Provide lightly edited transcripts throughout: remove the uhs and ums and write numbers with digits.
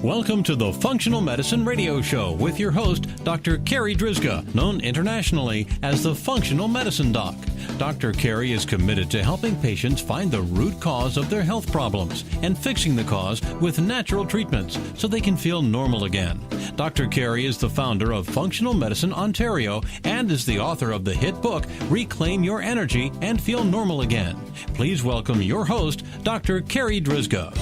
Welcome to the Functional Medicine Radio Show with your host, Dr. Carri Drzyzga, known internationally as the Functional Medicine Doc. Dr. Carri is committed to helping patients find the root cause of their health problems and fixing the cause with natural treatments so they can feel normal again. Dr. Carri is the founder of Functional Medicine Ontario and is the author of the hit book, Reclaim Your Energy and Feel Normal Again. Please welcome your host, Dr. Carri Drzyzga.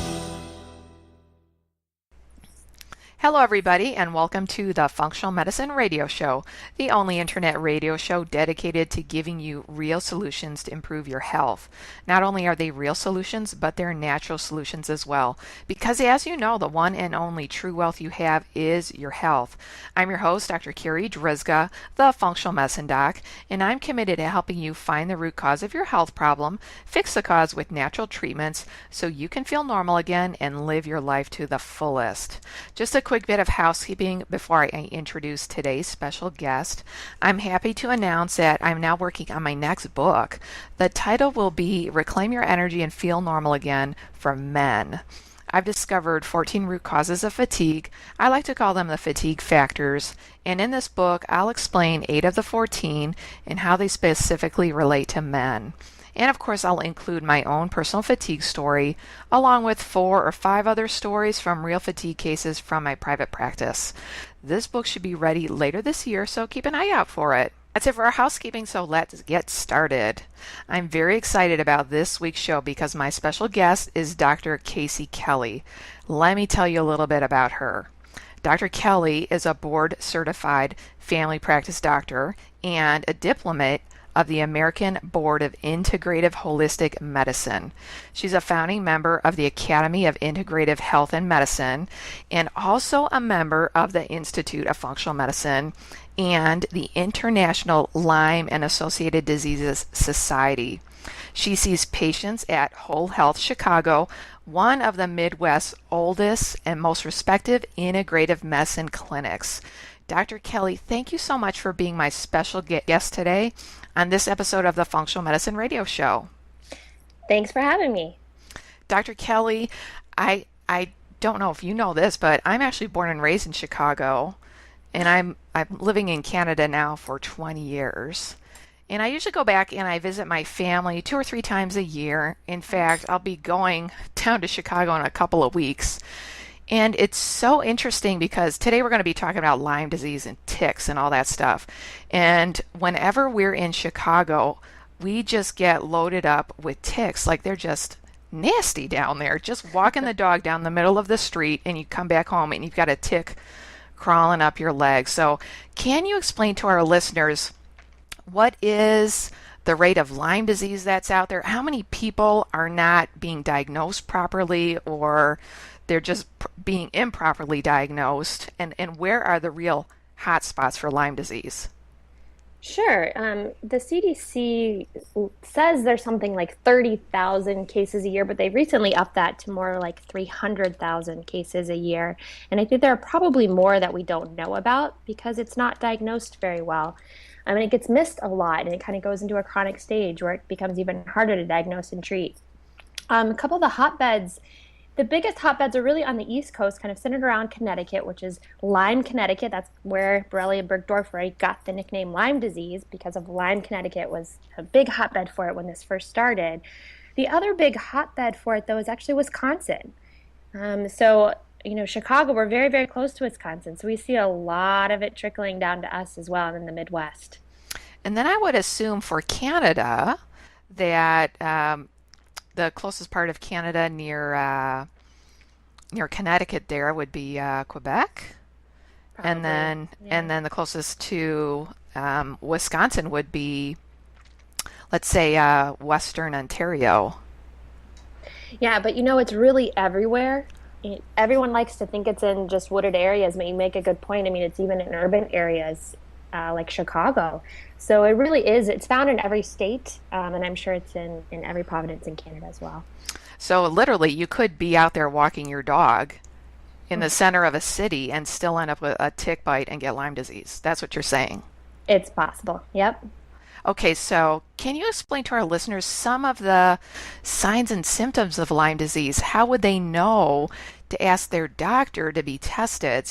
Hello, everybody, and welcome to the Functional Medicine Radio Show, the only internet radio show dedicated to giving you real solutions to improve your health. Not only are they real solutions, but they're natural solutions as well. Because as you know, the one and only true wealth you have is your health. I'm your host, Dr. Carri Drzyzga, the Functional Medicine Doc, and I'm committed to helping you find the root cause of your health problem, fix the cause with natural treatments, so you can feel normal again and live your life to the fullest. Just a quick bit of housekeeping before I introduce today's special guest. I'm happy to announce that I'm now working on my next book. The title will be Reclaim Your Energy and Feel Normal Again for Men. I've discovered 14 root causes of fatigue. I like to call them the fatigue factors. And in this book, I'll explain 8 of the 14 and how they specifically relate to men. And of course, I'll include my own personal fatigue story, along with 4 or 5 other stories from real fatigue cases from my private practice. This book should be ready later this year, so keep an eye out for it. That's it for our housekeeping, so let's get started. I'm very excited about this week's show because my special guest is Dr. Casey Kelley. Let me tell you a little bit about her. Dr. Kelley is a board-certified family practice doctor and a diplomat of the American Board of Integrative Holistic Medicine. She's a founding member of the Academy of Integrative Health and Medicine and also a member of the Institute of Functional Medicine and the International Lyme and Associated Diseases Society. She sees patients at WholeHealth Chicago, one of the Midwest's oldest and most respected integrative medicine clinics. Dr. Kelley, thank you so much for being my special guest today on this episode of the Functional Medicine Radio Show. Thanks for having me. Dr. Kelley, I don't know if you know this, but I'm actually born and raised in Chicago, and I'm living in Canada now for 20 years. And I usually go back and I visit my family 2 or 3 times a year. In fact, I'll be going down to Chicago in a couple of weeks. And it's so interesting because today we're going to be talking about Lyme disease and ticks and all that stuff. And whenever we're in Chicago, we just get loaded up with ticks. Like they're just nasty down there. Just walking the dog down the middle of the street and you come back home and you've got a tick crawling up your leg. So can you explain to our listeners what is the rate of Lyme disease that's out there? How many people are not being diagnosed properly, or they're just being improperly diagnosed, and where are the real hot spots for Lyme disease? Sure. The CDC says there's something like 30,000 cases a year, but they recently upped that to more like 300,000 cases a year. And I think there are probably more that we don't know about because it's not diagnosed very well. I mean, it gets missed a lot, and it kind of goes into a chronic stage where it becomes even harder to diagnose and treat. A couple of the hotbeds. The biggest hotbeds are really on the East Coast, kind of centered around Connecticut, which is Lyme, Connecticut. That's where Borrelia burgdorferi got the nickname Lyme disease, because of Lyme, Connecticut was a big hotbed for it when this first started. The other big hotbed for it, though, is actually Wisconsin. Chicago, we're very, very close to Wisconsin, so we see a lot of it trickling down to us as well in the Midwest. And then I would assume for Canada that the closest part of Canada near Connecticut there would be Quebec. Probably, and then the closest to Wisconsin would be, let's say, Western Ontario. Yeah, but it's really everywhere. Everyone likes to think it's in just wooded areas, but you make a good point. I mean, it's even in urban areas like Chicago. So it really is. It's found in every state, and I'm sure it's in every province in Canada as well. So literally, you could be out there walking your dog in the center of a city and still end up with a tick bite and get Lyme disease. That's what you're saying. It's possible. Yep. Okay, so can you explain to our listeners some of the signs and symptoms of Lyme disease? How would they know to ask their doctor to be tested?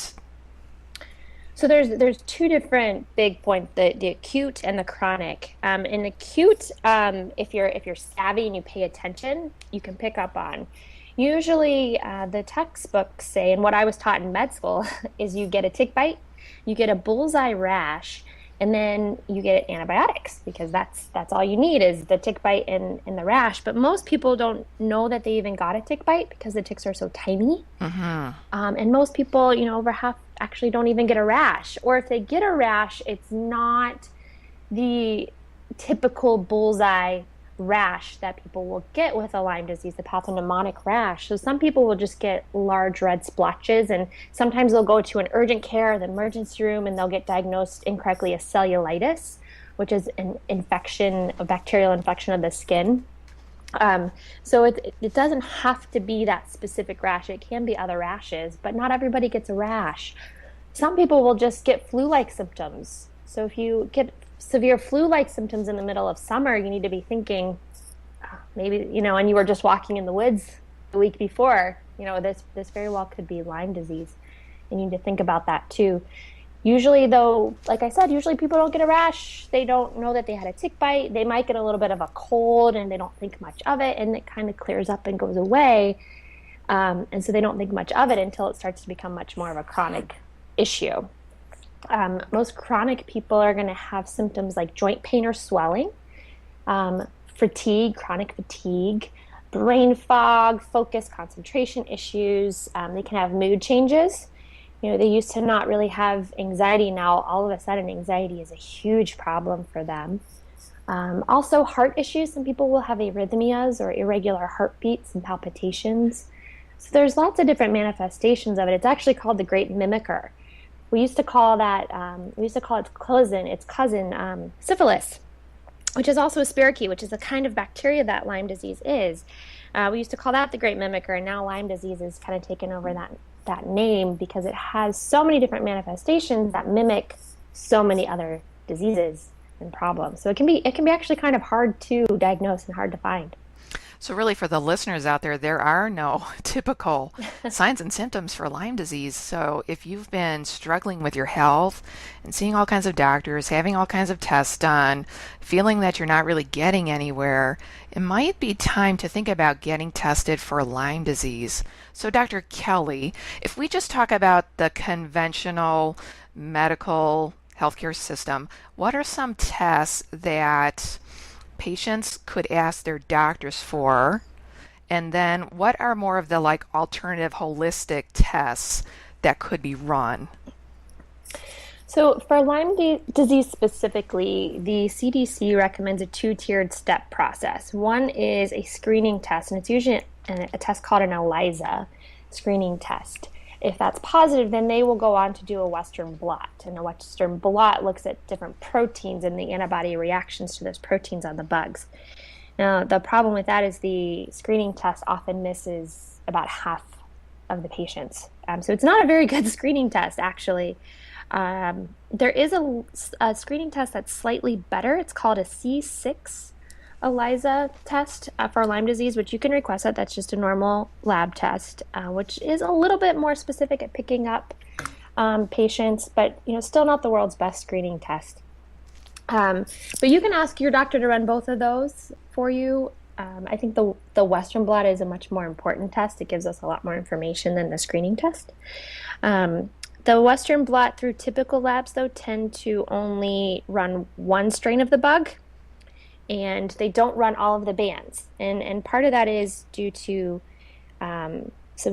So there's two different big points: the acute and the chronic. In acute, if you're savvy and you pay attention, you can pick up on. Usually, the textbooks say, and what I was taught in med school, is you get a tick bite, you get a bullseye rash, and then you get antibiotics, because that's all you need is the tick bite and the rash. But most people don't know that they even got a tick bite because the ticks are so tiny. And most people, over half actually don't even get a rash. Or if they get a rash, it's not the typical bullseye rash that people will get with a Lyme disease, the pathognomonic rash. So some people will just get large red splotches, and sometimes they'll go to an urgent care, the emergency room, and they'll get diagnosed incorrectly as cellulitis, which is an infection, a bacterial infection of the skin. So it doesn't have to be that specific rash. It can be other rashes, but not everybody gets a rash. Some people will just get flu-like symptoms. So if you get severe flu-like symptoms in the middle of summer, you need to be thinking, maybe, and you were just walking in the woods the week before, this very well could be Lyme disease. You need to think about that too. Usually, though, like I said, people don't get a rash. They don't know that they had a tick bite. They might get a little bit of a cold and they don't think much of it, and it kind of clears up and goes away. And so they don't think much of it until it starts to become much more of a chronic issue. Most chronic people are going to have symptoms like joint pain or swelling, fatigue, chronic fatigue, brain fog, focus, concentration issues. They can have mood changes. They used to not really have anxiety. Now, all of a sudden, anxiety is a huge problem for them. Also, heart issues. Some people will have arrhythmias or irregular heartbeats and palpitations. So there's lots of different manifestations of it. It's actually called the Great Mimicker. We used to call its cousin, syphilis, which is also a spirochete, which is a kind of bacteria that Lyme disease is. We used to call that the Great Mimicker, and now Lyme disease has kind of taken over that name because it has so many different manifestations that mimic so many other diseases and problems. So it can be actually kind of hard to diagnose and hard to find. So really, for the listeners out there are no typical signs and symptoms for Lyme disease. So if you've been struggling with your health and seeing all kinds of doctors, having all kinds of tests done, feeling that you're not really getting anywhere, it might be time to think about getting tested for Lyme disease. So Dr. Kelley, if we just talk about the conventional medical healthcare system, what are some tests that patients could ask their doctors for? And then what are more of the alternative holistic tests that could be run? So for Lyme disease specifically, the CDC recommends a two-tiered step process. One is a screening test, and it's usually a test called an ELISA screening test. If that's positive, then they will go on to do a Western blot. And a Western blot looks at different proteins and the antibody reactions to those proteins on the bugs. Now, the problem with that is the screening test often misses about half of the patients. So it's not a very good screening test, actually. There is a screening test that's slightly better. It's called a C6 ELISA test for Lyme disease, which you can request that. That's just a normal lab test, which is a little bit more specific at picking up patients, but still not the world's best screening test. But you can ask your doctor to run both of those for you. I think the Western blot is a much more important test. It gives us a lot more information than the screening test. The Western blot through typical labs, though, tend to only run one strain of the bug, and they don't run all of the bands. And part of that is due to some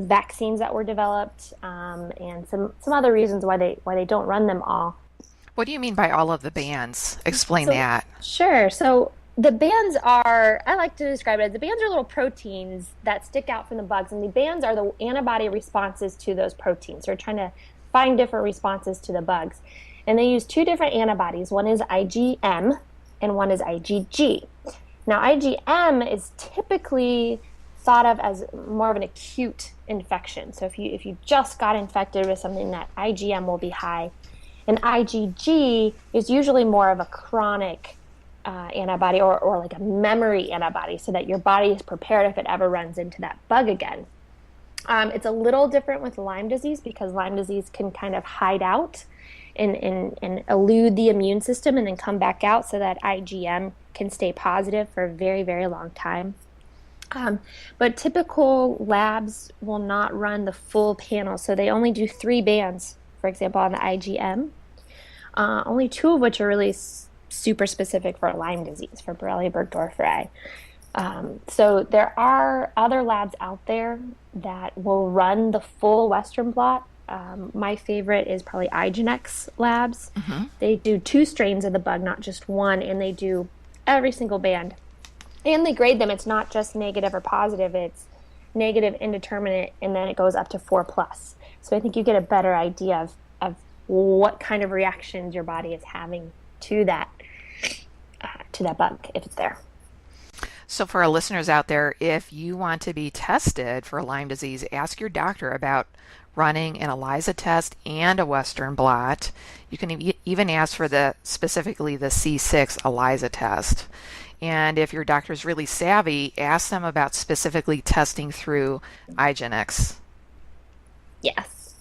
vaccines that were developed and some other reasons why they don't run them all. What do you mean by all of the bands? Explain that. Sure. So the bands are, I like to describe it as, the bands are little proteins that stick out from the bugs, and the bands are the antibody responses to those proteins. They're trying to find different responses to the bugs. And they use two different antibodies. One is IgM and one is IgG. Now, IgM is typically thought of as more of an acute infection. So if you just got infected with something, that IgM will be high. And IgG is usually more of a chronic antibody or like a memory antibody, so that your body is prepared if it ever runs into that bug again. It's a little different with Lyme disease because Lyme disease can kind of hide out and elude the immune system and then come back out, so that IgM can stay positive for a very, very long time. But typical labs will not run the full panel, so they only do 3 bands, for example, on the IgM, only 2 of which are really super specific for Lyme disease, for Borrelia burgdorferi. So there are other labs out there that will run the full Western blot. My favorite is probably IGeneX Labs. Mm-hmm. They do 2 strains of the bug, not just 1, and they do every single band. And they grade them. It's not just negative or positive. It's negative, indeterminate, and then it goes up to 4+. So I think you get a better idea of what kind of reactions your body is having to that bug, if it's there. So for our listeners out there, if you want to be tested for Lyme disease, ask your doctor about running an ELISA test and a Western blot. You can even ask for specifically the C6 ELISA test. And if your doctor's really savvy, ask them about specifically testing through IGeneX. Yes.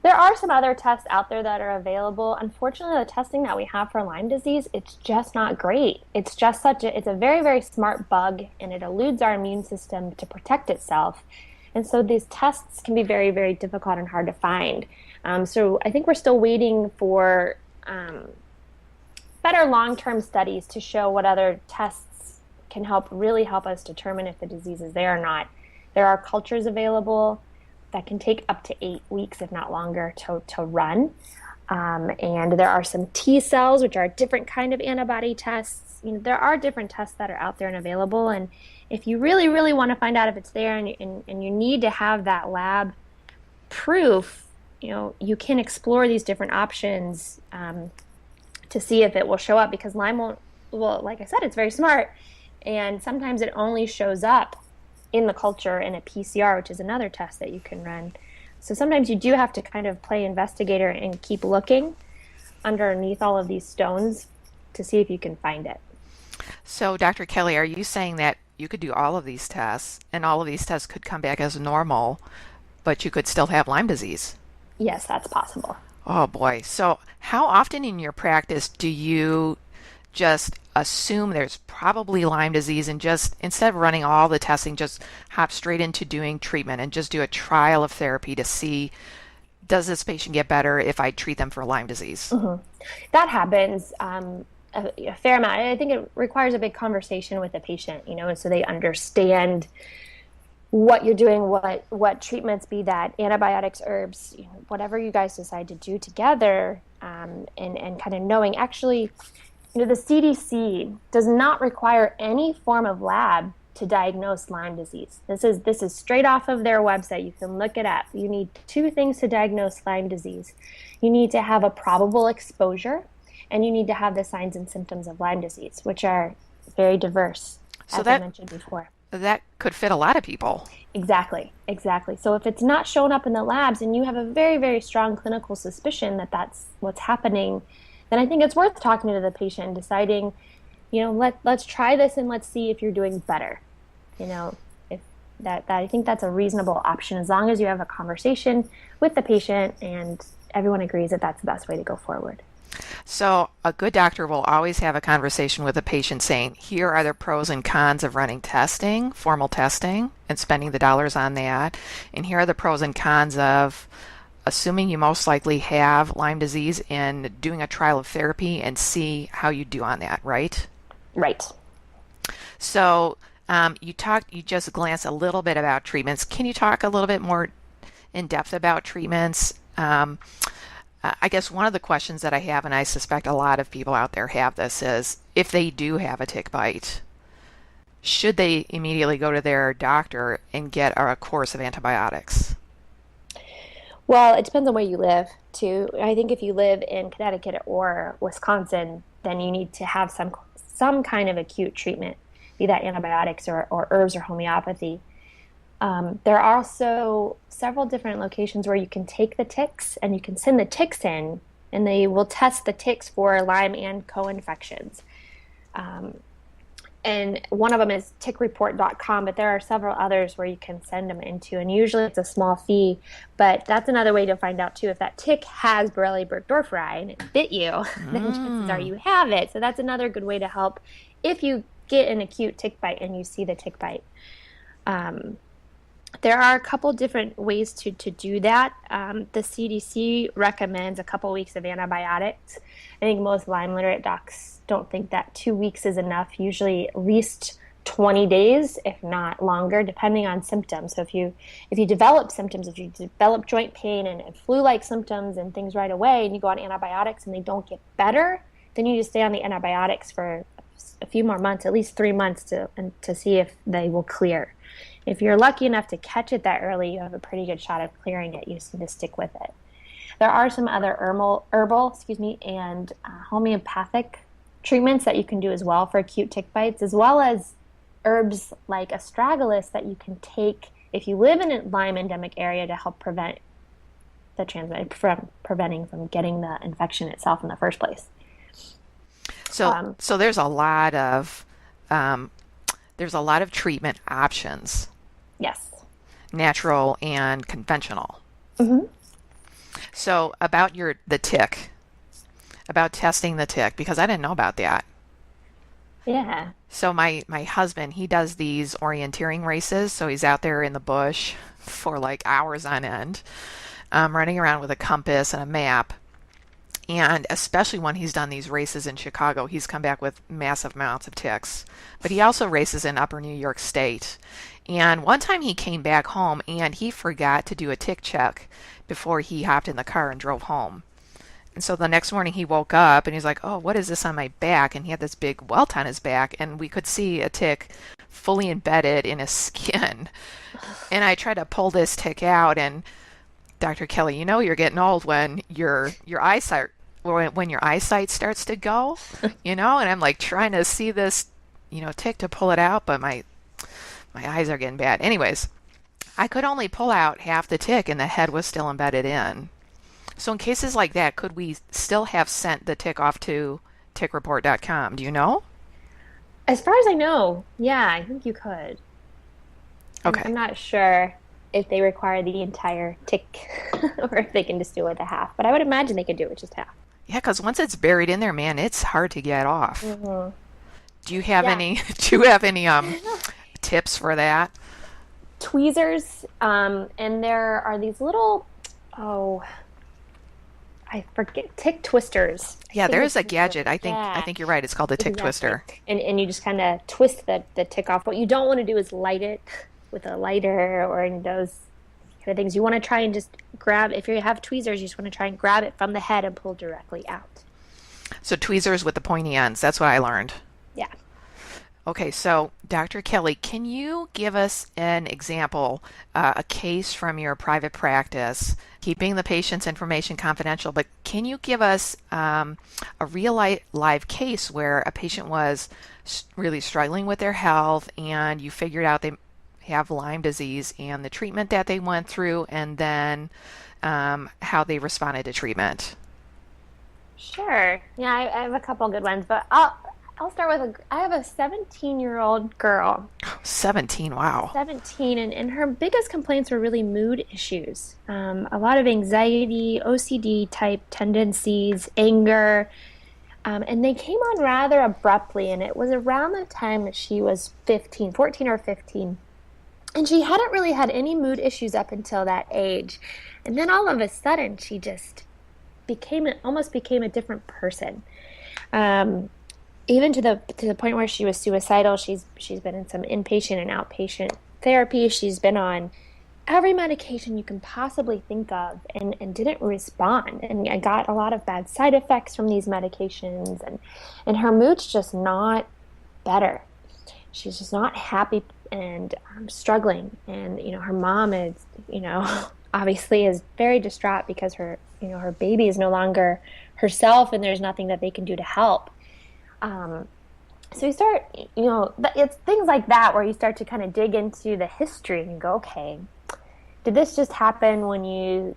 There are some other tests out there that are available. Unfortunately, the testing that we have for Lyme disease, it's just not great. It's just it's a very, very smart bug, and it eludes our immune system to protect itself. And so these tests can be very, very difficult and hard to find. So I think we're still waiting for better long-term studies to show what other tests can really help us determine if the disease is there or not. There are cultures available that can take up to 8 weeks, if not longer, to run. And there are some T cells, which are a different kind of antibody tests. There are different tests that are out there and available. And if you really, really want to find out if it's there and you need to have that lab proof, you can explore these different options to see if it will show up, because Lyme won't, well, like I said, it's very smart. And sometimes it only shows up in the culture in a PCR, which is another test that you can run. So sometimes you do have to kind of play investigator and keep looking underneath all of these stones to see if you can find it. So Dr. Kelley, are you saying that you could do all of these tests and all of these tests could come back as normal, but you could still have Lyme disease? Yes, that's possible. Oh boy. So how often in your practice do you just assume there's probably Lyme disease and just, instead of running all the testing, just hop straight into doing treatment and just do a trial of therapy to see, does this patient get better if I treat them for Lyme disease? Mm-hmm. That happens a fair amount. I think it requires a big conversation with the patient, and so they understand what you're doing, what treatments, be that antibiotics, herbs, whatever you guys decide to do together, and kind of knowing, actually, the CDC does not require any form of lab to diagnose Lyme disease. This is straight off of their website. You can look it up. You need 2 things to diagnose Lyme disease. You need to have a probable exposure, and you need to have the signs and symptoms of Lyme disease, which are very diverse, as I mentioned before. That could fit a lot of people. Exactly. So if it's not showing up in the labs and you have a very, very strong clinical suspicion that that's what's happening, then I think it's worth talking to the patient and deciding, let's try this and let's see if you're doing better. If that I think that's a reasonable option, as long as you have a conversation with the patient and everyone agrees that that's the best way to go forward. So a good doctor will always have a conversation with a patient saying, here are the pros and cons of running testing, formal testing, and spending the dollars on that. And here are the pros and cons of assuming you most likely have Lyme disease and doing a trial of therapy and see how you do on that, right? Right. So you just glanced a little bit about treatments. Can you talk a little bit more in depth about treatments? I guess one of the questions that I have, and I suspect a lot of people out there have this, is if they do have a tick bite, should they immediately go to their doctor and get a course of antibiotics? Well, it depends on where you live, too. I think if you live in Connecticut or Wisconsin, then you need to have some kind of acute treatment, be that antibiotics or herbs or homeopathy. There are also several different locations where you can take the ticks and you can send the ticks in, and they will test the ticks for Lyme and co-infections. And one of them is tickreport.com, but there are several others where you can send them into, and usually it's a small fee. But that's another way to find out too if that tick has Borrelia burgdorferi and it bit you, then chances are you have it. So that's another good way to help if you get an acute tick bite and you see the tick bite. There are a couple different ways to do that. The CDC recommends a couple weeks of antibiotics. I think most Lyme literate docs don't think that 2 weeks is enough, usually at least 20 days, if not longer, depending on symptoms. So if you develop symptoms, if you develop joint pain and flu-like symptoms and things right away, and you go on antibiotics and they don't get better, then you just stay on the antibiotics for a few more months, at least 3 months, to see if they will clear. If you're lucky enough to catch it that early, you have a pretty good shot of clearing it. You just need to stick with it. There are some other herbal and homeopathic treatments that you can do as well for acute tick bites, as well as herbs like astragalus that you can take if you live in a Lyme endemic area to help prevent the preventing from getting the infection itself in the first place. So there's a lot of treatment options. Yes. Natural and conventional. Mm-hmm. So about the tick, about testing the tick, because I didn't know about that. Yeah. So my husband, he does these orienteering races. So he's out there in the bush for like hours on end, running around with a compass and a map. And especially when he's done these races in Chicago, he's come back with massive amounts of ticks. But he also races in upper New York State. And one time he came back home and he forgot to do a tick check before he hopped in the car and drove home. And so the next morning he woke up and he's like, oh, what is this on my back? And he had this big welt on his back and we could see a tick fully embedded in his skin. And I tried to pull this tick out, and Dr. Kelley, you're getting old when your eyesight starts to go, and I'm like trying to see this, tick to pull it out, but my eyes are getting bad. Anyways, I could only pull out half the tick and the head was still embedded in. So in cases like that, could we still have sent the tick off to tickreport.com? Do you know? As far as I know, yeah, I think you could. Okay. I'm not sure if they require the entire tick or if they can just do it with a half, but I would imagine they could do it with just half. Yeah, because once it's buried in there, man, it's hard to get off. Mm-hmm. Do you have any tips for that? Tweezers, and there are these little, I forget, tick twisters. Yeah, there is a gadget. I think you're right. It's called a tick twister. And you just kind of twist the tick off. What you don't want to do is light it with a lighter or any of those kind of things. You want to try and just grab, if you have tweezers, you just want to try and grab it from the head and pull directly out. So tweezers with the pointy ends. That's what I learned. Yeah. Okay, so Dr. Kelley, can you give us an example, a case from your private practice, keeping the patient's information confidential, but can you give us a real live case where a patient was really struggling with their health and you figured out they have Lyme disease and the treatment that they went through, and then how they responded to treatment? Sure. Yeah, I have a couple good ones, but I'll start with I have a 17-year-old girl. 17, wow. 17, and her biggest complaints were really mood issues. A lot of anxiety, OCD type tendencies, anger, and they came on rather abruptly, and it was around the time that she was 14 or 15. And she hadn't really had any mood issues up until that age. And then all of a sudden, she just almost became a different person. Even to the point where she was suicidal. She's been in some inpatient and outpatient therapy. She's been on every medication you can possibly think of and didn't respond. And I got a lot of bad side effects from these medications. And her mood's just not better. She's just not happy and struggling. And, her mom is, obviously is very distraught because her baby is no longer herself and there's nothing that they can do to help. So you start, it's things like that where you start to kind of dig into the history and you go, okay, did this just happen when you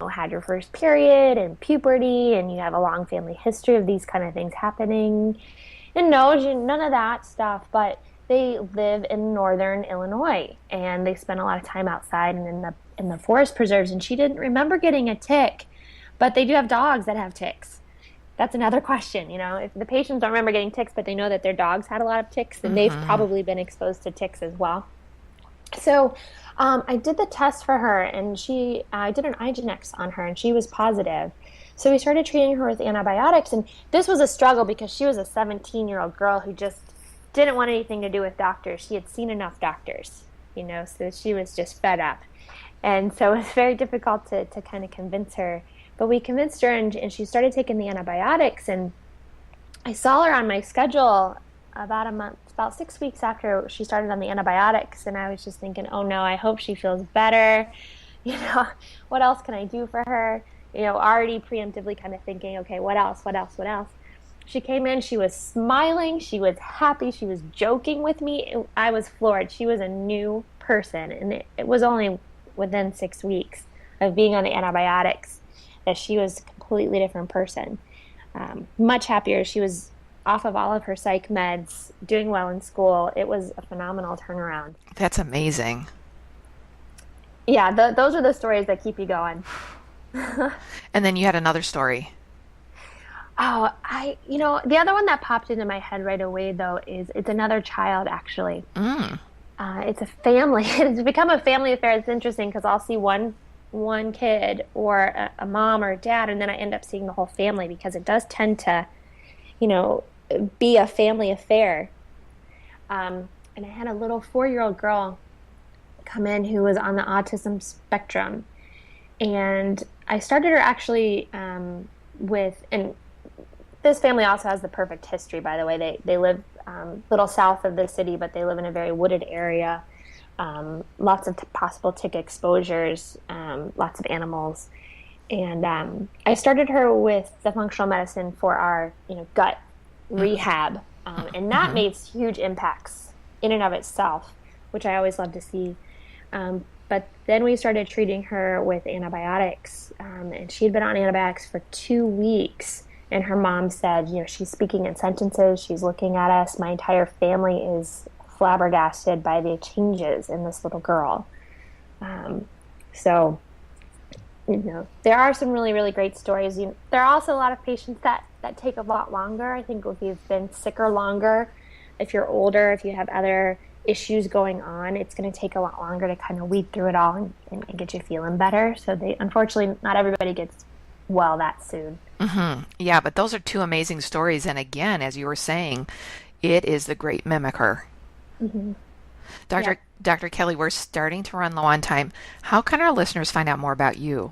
had your first period and puberty and you have a long family history of these kind of things happening? And no, none of that stuff, but they live in northern Illinois and they spend a lot of time outside and in the forest preserves, and she didn't remember getting a tick, but they do have dogs that have ticks. That's another question. If the patients don't remember getting ticks, but they know that their dogs had a lot of ticks, then they've probably been exposed to ticks as well. So I did the test for her, and I did an IGNX on her, and she was positive. So we started treating her with antibiotics, and this was a struggle because she was a 17-year-old girl who just didn't want anything to do with doctors. She had seen enough doctors, so she was just fed up. And so it was very difficult to kind of convince her. But we convinced her, and she started taking the antibiotics, and I saw her on my schedule about 6 weeks after she started on the antibiotics, and I was just thinking, oh no, I hope she feels better. What else can I do for her? Already preemptively kind of thinking, okay, what else? She came in, she was smiling, she was happy, she was joking with me. I was floored. She was a new person, and it was only within 6 weeks of being on the antibiotics that she was a completely different person. Much happier. She was off of all of her psych meds, doing well in school. It was a phenomenal turnaround. That's amazing. Yeah, those are the stories that keep you going. And then you had another story. Oh, the other one that popped into my head right away, though, it's another child, actually. It's a family. It's become a family affair. It's interesting because I'll see one kid or a mom or a dad, and then I end up seeing the whole family because it does tend to, be a family affair. And I had a little 4-year-old girl come in who was on the autism spectrum. And I started her actually and this family also has the perfect history, by the way. They live a little south of the city, but they live in a very wooded area. Lots of possible tick exposures, lots of animals. And I started her with the functional medicine for our gut rehab. And that made huge impacts in and of itself, which I always love to see. But then we started treating her with antibiotics. And she had been on antibiotics for 2 weeks. And her mom said, she's speaking in sentences. She's looking at us. My entire family is flabbergasted by the changes in this little girl. So, there are some really, really great stories. There are also a lot of patients that take a lot longer. I think if you've been sicker longer, if you're older, if you have other issues going on, it's going to take a lot longer to kind of weed through it all and get you feeling better. So unfortunately, not everybody gets well that soon. Yeah, but those are two amazing stories. And again, as you were saying, it is the great mimicker. Dr. Kelley, we're starting to run low on time. How can our listeners find out more about you?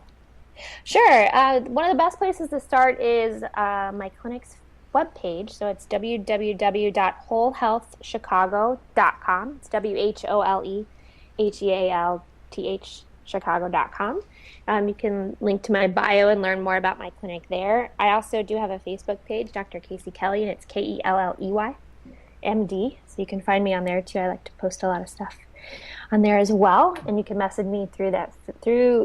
Sure. One of the best places to start is my clinic's webpage. So it's www.WholeHealthChicago.com. It's WholeHealth Chicago.com. You can link to my bio and learn more about my clinic there. I also do have a Facebook page, Dr. Casey Kelley, and it's Kelley, MD. So you can find me on there too. I like to post a lot of stuff on there as well. And you can message me through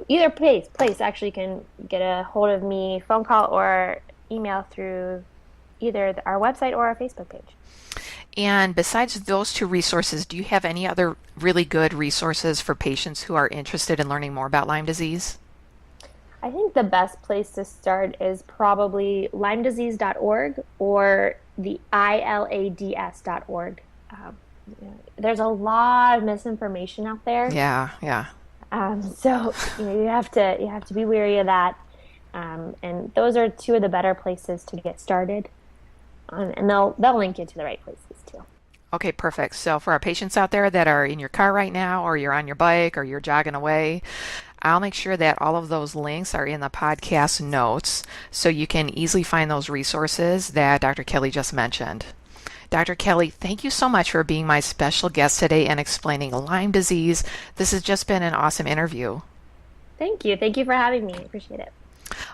either place. Actually, you can get a hold of me, phone call or email through either our website or our Facebook page. And besides those two resources, do you have any other really good resources for patients who are interested in learning more about Lyme disease? I think the best place to start is probably LymeDisease.org or the ILADS.org. There's a lot of misinformation out there. Yeah. So you have to be wary of that. And those are two of the better places to get started. And they'll link you to the right places too. Okay, perfect. So for our patients out there that are in your car right now, or you're on your bike, or you're jogging away, I'll make sure that all of those links are in the podcast notes so you can easily find those resources that Dr. Kelley just mentioned. Dr. Kelley, thank you so much for being my special guest today and explaining Lyme disease. This has just been an awesome interview. Thank you. Thank you for having me. I appreciate it.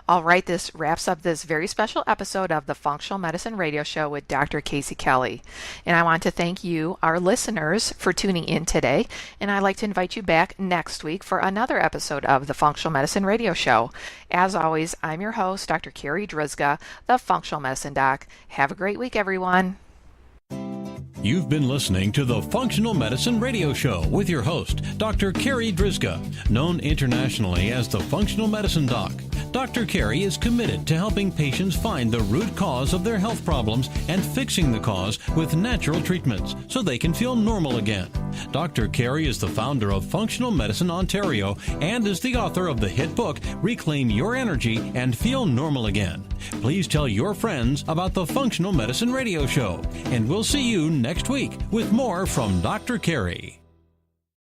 All right, this wraps up this very special episode of the Functional Medicine Radio Show with Dr. Casey Kelley. And I want to thank you, our listeners, for tuning in today. And I'd like to invite you back next week for another episode of the Functional Medicine Radio Show. As always, I'm your host, Dr. Carri Drzyzga, the Functional Medicine Doc. Have a great week, everyone. You've been listening to the Functional Medicine Radio Show with your host, Dr. Carri Drzyzga, known internationally as the Functional Medicine Doc. Dr. Carri is committed to helping patients find the root cause of their health problems and fixing the cause with natural treatments so they can feel normal again. Dr. Carri is the founder of Functional Medicine Ontario and is the author of the hit book, Reclaim Your Energy and Feel Normal Again. Please tell your friends about the Functional Medicine Radio Show, and we'll see you next week with more from Dr. Carri.